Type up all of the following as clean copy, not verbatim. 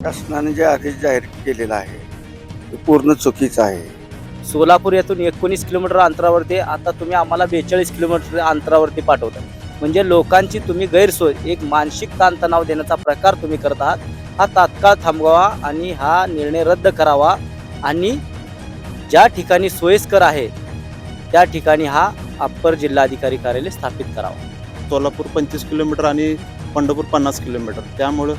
शासनाने जे आदेश जाहीर केलेला आहे ते पूर्ण चुकीचं आहे. सोलापूर येथून 19 किलोमीटर अंतरावरती आता तुम्ही आम्हाला 42 किलोमीटर अंतरावरती पाठवता. म्हणजे लोकांची तुम्ही गैरसोय, एक मानसिक ताणतणाव देण्याचा प्रकार तुम्ही करत आहात. हा तात्काळ थांबवावा आणि हा निर्णय रद्द करावा आणि ज्या ठिकाणी सोयीस्कर आहे त्या ठिकाणी हा अप्पर जिल्हाधिकारी कार्यालय स्थापित करावा. सोलापूर 25 किलोमीटर आणि पंढरपूर 50 किलोमीटर. त्यामुळं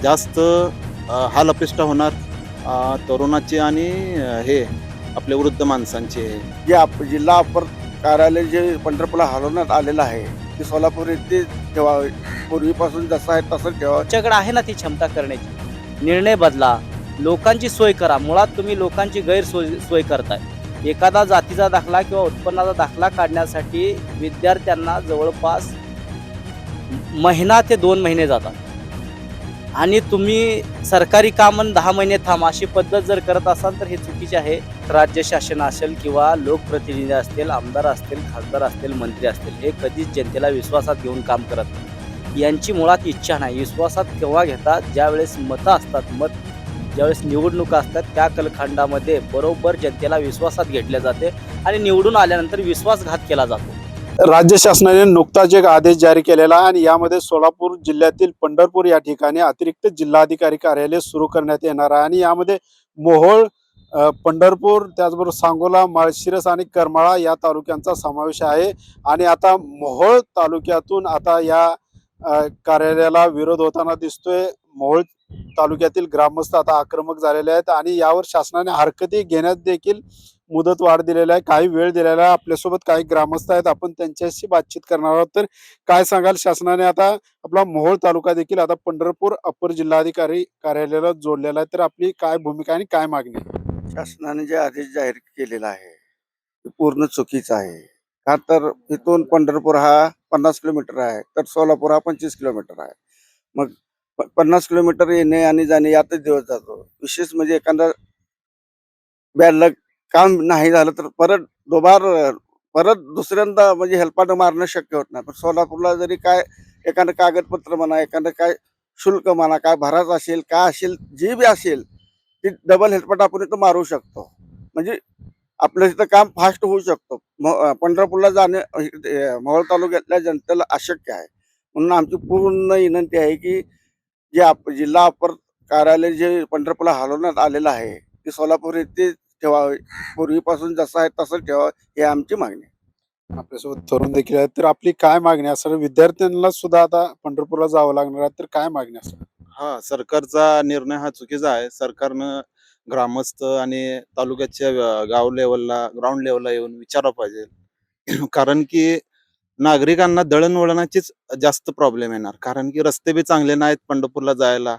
जास्त हालअपेष्ट होणार तरुणाचे आणि हे आपले वृद्ध माणसांचे. जे जिल्हा अपर कार्यालय जे पंढरपूरला हलवण्यात आलेलं आहे ते सोलापूर येथे ठेवावे. पूर्वीपासून जसं आहे तसं ठेवावं. तुमच्याकडे आहे ना ती क्षमता करण्याची. निर्णय बदला, लोकांची सोय करा. मुळात तुम्ही लोकांची गैरसोय सोय करताय. एखादा जातीचा दाखला किंवा उत्पन्नाचा दाखला काढण्यासाठी विद्यार्थ्यांना जवळपास महिना ते 2 महिने जातात आणि तुम्ही सरकारी कामं 10 महिने थांब अशी पद्धत जर करत असाल तर हे चुकीचे आहे. राज्य शासन असेल किंवा लोकप्रतिनिधी असतील, आमदार असतील, खासदार असतील, मंत्री असतील, हे कधीच जनतेला विश्वासात घेऊन काम करत नाही. यांची मुळात इच्छा नाही. विश्वासात केव्हा घेतात? ज्यावेळेस मतं असतात, ज्यावेळेस निवडणुका असतात त्या कालखंडामध्ये बरोबर जनतेला विश्वासात घेतले जाते आणि निवडून आल्यानंतर विश्वासघात केला जातो. राज्य शासनाने नुकताच एक आदेश जारी केलेला आहे आणि यामध्ये सोलापूर जिल्ह्यातील पंढरपूर या ठिकाणी अतिरिक्त जिल्हाधिकारी कार्यालय सुरू करण्यात येणार आहे आणि यामध्ये मोहोळ, पंढरपूर, त्याचबरोबर सांगोला, माळशिरस आणि करमाळा या तालुक्यांचा समावेश आहे. आणि आता मोहोळ तालुक्यातून आता या कार्यालयाला विरोध होताना दिसतोय. मोहोळ तालुक्यातील ग्रामस्थ आता आक्रमक झालेले आहेत आणि यावर शासनाने हरकती घेण्यात देखील मुदत वाढ दिलेला आहे, काही वेळ दिलेला आहे. आपल्यासोबत काही ग्रामस्थ आहेत, आपण त्यांच्याशी बातचीत करणार आहोत. तर काय सांगाल, शासनाने आता आपला मोहोळ तालुका देखील आता पंढरपूर अप्पर जिल्हाधिकारी कार्यालयाला जोडलेला आहे, तर आपली काय भूमिका आणि काय मागणी आहे? शासनाने जे आदेश जाहीर केलेला आहे ते पूर्ण चुकीचं आहे. का तर इथून पंढरपूर हा 50 किलोमीटर आहे तर सोलापूर हा 25 किलोमीटर आहे. मग 50 किलोमीटर येणे आणि जाणे यातच दिवस जातो. विशेष म्हणजे एखादा बॅड लक काम नाही झालं तर परत दुसऱ्यांदा म्हणजे हेलपाटं मारणं शक्य होत नाही. पण सोलापूरला जरी काय एखादं कागदपत्र म्हणा, एखादं काय शुल्क म्हणा, काय भरायचं असेल, काय असेल, जे बी असेल ते डबल हेलपाट आपण इथं मारू शकतो. म्हणजे आपलं इथं काम फास्ट होऊ शकतो. पंढरपूरला जाणे मोहोळ तालुक्यातल्या जनतेला अशक्य आहे. म्हणून आमची पूर्ण विनंती आहे की जे जिल्हा अपर कार्यालय जे पंढरपूरला हलवण्यात आलेलं आहे ते सोलापूर येथे ठेवावे. पूर्वीपासून जसं आहे तसं ठेवावं ही आमची मागणी आहे. आपल्यासोबत तरुण देखील आहेत, तर आपली काय मागणी असेल? विद्यार्थ्यांना सुद्धा आता पंढरपूरला जावं लागणार आहे, तर काय मागणी असेल? सरकारचा निर्णय हा चुकीचा आहे. सरकारनं ग्रामस्थ आणि तालुक्याच्या गाव लेवलला, ग्राउंड लेवलला येऊन विचारलं पाहिजे. कारण की नागरिकांना दळणवळणाचीच जास्त प्रॉब्लेम येणार. कारण की रस्ते बी चांगले नाहीत पंढरपूरला जायला.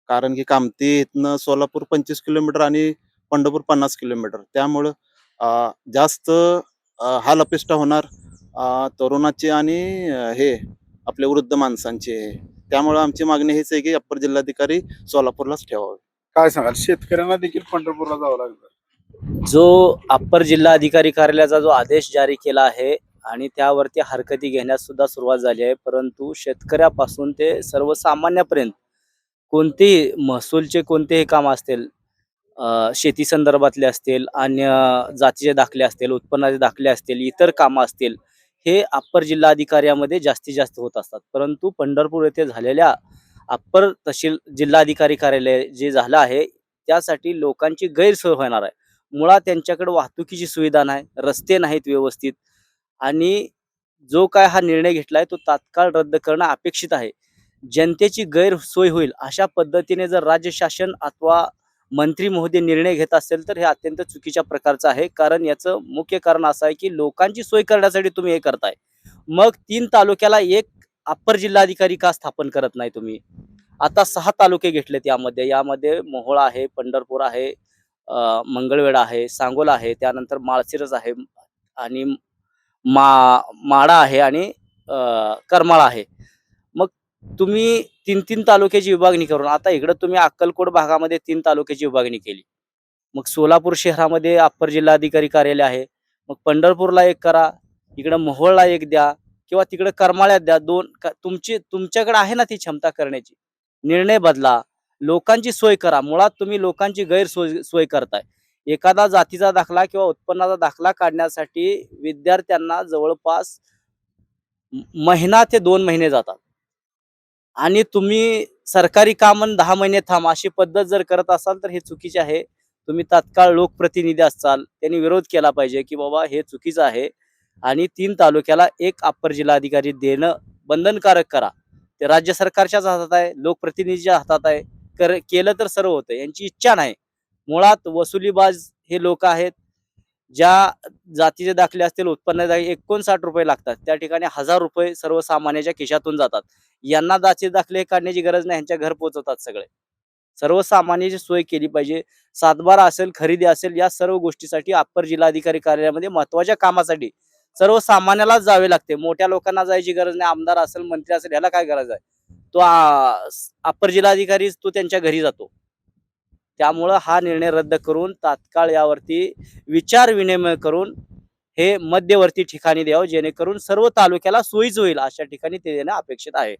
कारण की कामठी इथनं सोलापूर 25 किलोमीटर आणि पंढरपूर 50 किलोमीटर. त्यामुळं जास्त हालअपेष्ट होणार तरुणाचे आणि हे आपले वृद्ध माणसांचे. त्यामुळं आमची मागणी हीच आहे की अप्पर जिल्हाधिकारी सोलापूरलाच ठेवावे. काय सांगाल, शेतकऱ्यांना देखील पंढरपूरला जावं लागणार? जो अप्पर जिल्हा अधिकारी कार्यालयाचा जो आदेश जारी केला आहे आणि त्यावरती हरकती घेण्यास सुद्धा सुरुवात झाली आहे, परंतु शेतकऱ्यापासून ते सर्वसामान्यापर्यंत कोणतेही महसूलचे कोणतेही काम असतील, शेती संदर्भातले असतील, अन्य जातीचे दाखले असतील, उत्पन्नाचे दाखले असतील, इतर कामं असतील, हे अप्पर जिल्हाधिकाऱ्यामध्ये जास्तीत जास्त होत असतात. परंतु पंढरपूर येथे झालेल्या अप्पर तहसील जिल्हाधिकारी कार्यालय जे झालं आहे त्यासाठी लोकांची गैरसोय होणार आहे. मुळात त्यांच्याकडे वाहतुकीची सुविधा नाही, रस्ते नाहीत व्यवस्थित आणि जो काय हा निर्णय घेतलाय तो तात्काळ रद्द करणं अपेक्षित आहे. जनतेची गैरसोय होईल अशा पद्धतीने जर राज्य शासन अथवा मंत्री महोदय निर्णय घेत असेल तर हे अत्यंत चुकीच्या प्रकारचं आहे. कारण याचं मुख्य कारण असं आहे की लोकांची सोय करण्यासाठी तुम्ही हे करताय. मग 3 तालुक्याला एक अप्पर जिल्हाधिकारी का स्थापन करत नाही तुम्ही? आता 6 तालुके घेतलेत यामध्ये. यामध्ये मोहोळ आहे, पंढरपूर आहे, मंगळवेढा आहे, सांगोला आहे, त्यानंतर माळशिरस आहे आणि माढा आहे आणि करमाळा आहे. मग तुम्ही 3-3 तालुक्याची विभागणी करून आता इकडं तुम्ही अक्कलकोट भागामध्ये 3 तालुक्याची विभागणी केली. मग सोलापूर शहरामध्ये अप्पर जिल्हाधिकारी कार्यालय आहे. मग पंढरपूरला एक करा, इकडं मोहोळला एक द्या किंवा तिकडे करमाळ्यात द्या. 2 तुमच्याकडे आहे ना ती क्षमता करण्याची. निर्णय बदला. लोकांची सोय करा. मुळात तुम्ही लोकांची गैरसोय सोय करताय. एखादा जातीचा दाखला किंवा उत्पन्नाचा दाखला काढण्यासाठी विद्यार्थ्यांना जवळपास महिना ते 2 महिने जातात. आणि तुम्ही सरकारी काम अन् 10 महिने थांब अशी पद्धत जर करत असाल तर हे चुकीचे आहे. तुम्ही तात्काळ लोकप्रतिनिधी असाल, त्यांनी विरोध केला पाहिजे, की बाबा हे चुकीचं आहे आणि 3 तालुक्याला एक अप्पर जिल्हाधिकारी देणं बंधनकारक करा. ते राज्य सरकारच्याच हातात आहे, लोकप्रतिनिधीच्या हातात आहे. केलं तर सर्व होतं. यांची इच्छा नाही. मुळात वसुलीबाज हे लोक आहेत. ज्या जातीचे दाखले असतील, उत्पन्न दाखले ₹59 लागतात. त्या ठिकाणी ₹1000 सर्वसामान्याच्या खिशातून जातात. यांना जातीचे दाखले काढण्याची गरज नाही, ह्यांच्या घर पोहोचवतात सगळे. सर्वसामान्याची सोय केली पाहिजे. सातबारा असेल, खरेदी असेल, या सर्व गोष्टीसाठी अप्पर जिल्हाधिकारी कार्यालयामध्ये महत्त्वाच्या कामासाठी सर्वसामान्यालाच जावे लागते. मोठ्या लोकांना जायची गरज नाही. आमदार असेल, मंत्री असेल, याला काय गरज आहे? तो अप्पर जिल्हाधिकारीच तो त्यांच्या घरी जातो. त्यामुळं हा निर्णय रद्द करून तात्काळ यावरती विचार विनिमय करून हे मध्यवर्ती ठिकाणी द्यावं, जेणेकरून सर्व तालुक्याला सोयीच होईल अशा ठिकाणी ते देणं अपेक्षित आहे.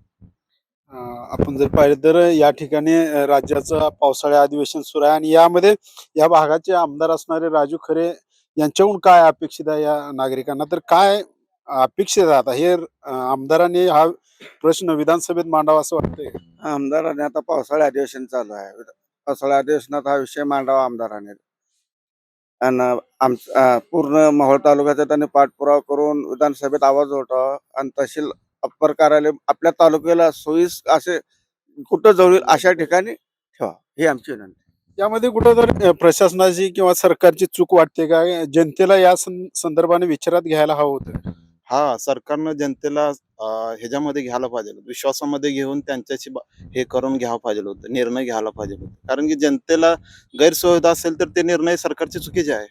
आपण जर पाहिलं तर या ठिकाणी राज्याचं पावसाळी अधिवेशन सुरू आहे आणि यामध्ये या भागाचे आमदार असणारे राजू खरे यांच्याकडून काय अपेक्षित आहे या नागरिकांना? तर काय अपेक्षित आहे आता हे आमदारांनी हा प्रश्न विधानसभेत मांडावा असं वाटतंय? आमदारांनी आता पावसाळी अधिवेशन चालू आहे. पावसाळी अधिवेशनात हा विषय मांडावा आमदारांनी. आणि पूर्ण मोहोळ तालुक्याचा त्यांनी पाठपुरावा करून विधानसभेत आवाज उठवावा आणि तहसील अप्पर कार्यालय आपल्या तालुक्याला सोयीस असे कुठं जवळ अशा ठिकाणी ठेवा, ही आमची विनंती. यामध्ये कुठं प्रशासनाची किंवा सरकारची चूक वाटते का? जनतेला या संदर्भाने विचारात घ्यायला हवं होतं. हा, सरकारनं जनतेला ह्याच्यामध्ये घ्यायला पाहिजे होतं. विश्वासामध्ये घेऊन त्यांच्याशी हे करून घ्यावं पाहिजे होतं, निर्णय घ्यायला पाहिजे होतं. कारण की जनतेला गैरसोय होत असेल तर ते निर्णय सरकारचे चुकीचे आहे.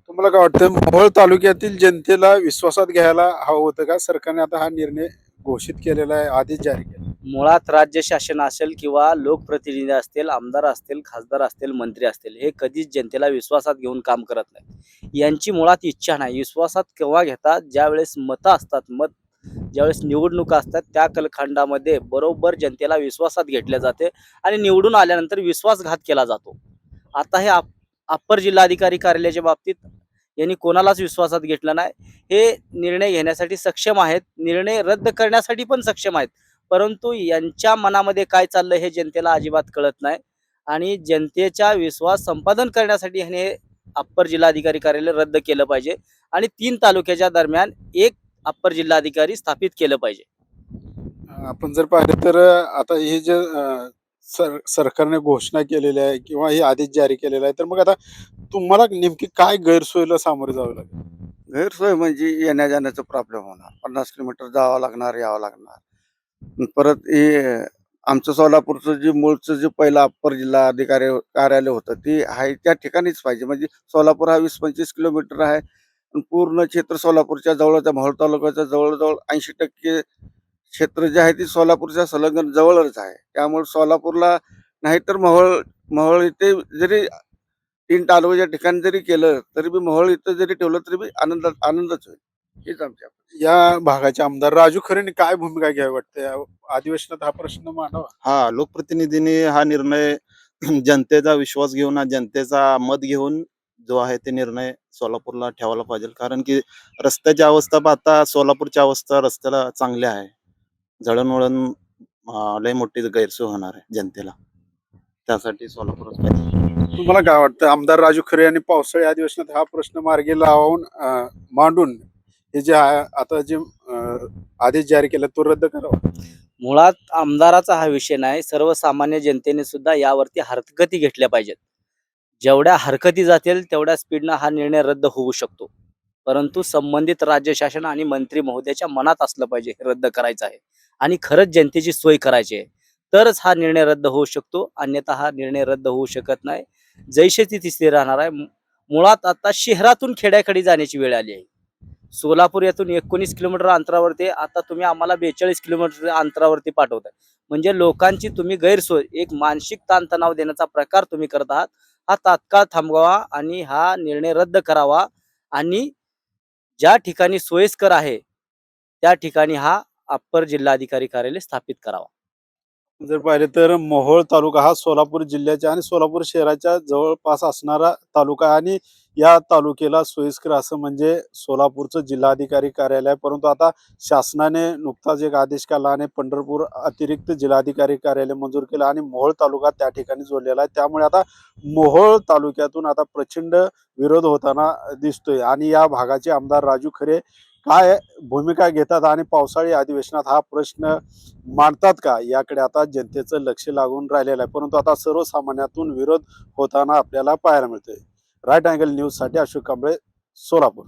तुम्हाला काय वाटतं मोहोळ तालुक्यातील जनतेला विश्वासात घ्यायला हवं होतं का? सरकारने आता हा निर्णय घोषित केलेला आहे, आदेश जारी केला. मुळात राज्य शासन असेल किंवा लोकप्रतिनिधी असतील, आमदार असतील, खासदार असतील, मंत्री असतील, हे कधीच जनतेला विश्वासात घेऊन काम करत नाही. यांची मुळात इच्छा नाही. विश्वासात केव्हा घेतात? ज्यावेळेस मतं असतात, ज्यावेळेस निवडणुका असतात, त्या कालखंडामध्ये बरोबर जनतेला विश्वासात घेतले जाते आणि निवडून आल्यानंतर विश्वासघात केला जातो. आता हे अप्पर जिल्हाधिकारी कार्यालयाच्या बाबतीत यांनी कोणालाच विश्वासात घेतलं नाही. हे निर्णय घेण्यासाठी सक्षम आहेत, निर्णय रद्द करण्यासाठी पण सक्षम आहेत. परंतु यांच्या मनामध्ये काय चाललंय हे जनतेला अजिबात कळत नाही आणि जनतेचा विश्वास संपादन करण्यासाठी ह्याने अप्पर जिल्हाधिकारी कार्यालय रद्द केलं पाहिजे आणि 3 तालुक्याच्या दरम्यान एक अप्पर जिल्हाधिकारी स्थापित केलं पाहिजे. आपण जर पाहिलं तर आता हे जे सरकारने घोषणा केलेली आहे किंवा हे आदेश जारी केलेला आहे, तर मग आता तुम्हाला नेमकी काय गैरसोयीला सामोरे जावं लागेल? गैरसोय म्हणजे येण्या जाण्याचा प्रॉब्लेम होणार. 50 किलोमीटर जावं लागणार, यावं लागणार. परत हे आमचं सोलापूरचं जे मूळचं जे पहिलं अप्पर जिल्हाधिकारी कार्यालय होतं ते आहे त्या ठिकाणीच पाहिजे. म्हणजे सोलापूर हा 20-25 किलोमीटर आहे. आणि पूर्ण क्षेत्र सोलापूरच्या जवळच आहे. मोहोळ तालुक्याच्या जवळ-जवळ 80% क्षेत्र जे आहे ते सोलापूरच्या संलग्न जवळच आहे. त्यामुळे सोलापूरला नाहीतर मोहोळ मोहोळ इथे जरी 3 तालुक्याच्या ठिकाणी जरी केलं तरी बी मोहोळ इथं जरी ठेवलं तरी बी आनंदच होईल. हीच आमची अपेक्षा. या भागाचे आमदार राजू खरेने काय भूमिका घ्यावी वाटते या अधिवेशनात हा प्रश्न मांडावा? हा, लोकप्रतिनिधींनी हा निर्णय जनतेचा विश्वास घेऊन, हा जनतेचा मत घेऊन जो आहे ते निर्णय सोलापूरला ठेवायला पाहिजे. कारण की रस्त्याची अवस्था पाहता सोलापूरची अवस्था रस्त्याला चांगली आहे. जळणवळण लय मोठी गैरसोय होणार आहे जनतेला. त्यासाठी सोलापूरच पाहिजे. तुम्हाला काय वाटतं आमदार राजू खरे यांनी पावसाळी अधिवेशनात हा प्रश्न मार्गी लावून मांडून हे जे आता जे आदेश जारी केला तो रद्द करावा? मुळात आमदाराचा हा विषय नाही, सर्वसामान्य जनतेने सुद्धा यावरती हरकती घेतल्या पाहिजेत. जेवढ्या हरकती जातील तेवढ्या स्पीडनं हा निर्णय रद्द होऊ शकतो. परंतु संबंधित राज्य शासन आणि मंत्री महोदयाच्या मनात असलं पाहिजे हे रद्द करायचं आहे आणि खरंच जनतेची सोय करायची आहे, तरच हा निर्णय रद्द होऊ शकतो. अन्यथा हा निर्णय रद्द होऊ शकत नाही. जैसे ती तिसरी राहणार आहे. मुळात आता शहरातून खेड्याकडे जाण्याची वेळ आली आहे. सोलापूर येथून 19 किलोमीटर अंतरावरती, आता तुम्ही आम्हाला 42 किलोमीटर अंतरावरती पाठवताय. म्हणजे लोकांची तुम्ही गैरसोय, एक मानसिक ताणतणाव देण्याचा प्रकार तुम्ही करत आहात. हा तात्काळ थांबवावा आणि हा निर्णय रद्द करावा आणि ज्या ठिकाणी सोयीस्कर आहे त्या ठिकाणी हा अप्पर जिल्हाधिकारी कार्यालय स्थापित करावा. जर पाहिले तर मोहोळ तालुका हा सोलापूर जिल्ह्याच्या आणि सोलापूर शहराच्या जवळपास असणारा तालुका आहे आणि या तालुक्याला सोयीस्कर असं म्हणजे सोलापूरचं जिल्हाधिकारी कार्यालय आहे. परंतु आता शासनाने नुकताच एक आदेश काढला आणि पंढरपूर अतिरिक्त जिल्हाधिकारी कार्यालय मंजूर केलं आणि मोहोळ तालुका त्या ठिकाणी जोडलेला आहे. त्यामुळे आता मोहोळ तालुक्यातून आता प्रचंड विरोध होताना दिसतोय आणि या भागाचे आमदार राजू खरे काय भूमिका घेतात आणि पावसाळी अधिवेशनात हा प्रश्न मांडतात का, याकडे आता जनतेचं लक्ष लागून राहिलेलं आहे. परंतु आता सर्वसामान्यातून विरोध होताना आपल्याला पाहायला मिळतोय. राईट अँगल न्यूज साठी अशोक कांबळे, सोलापूर.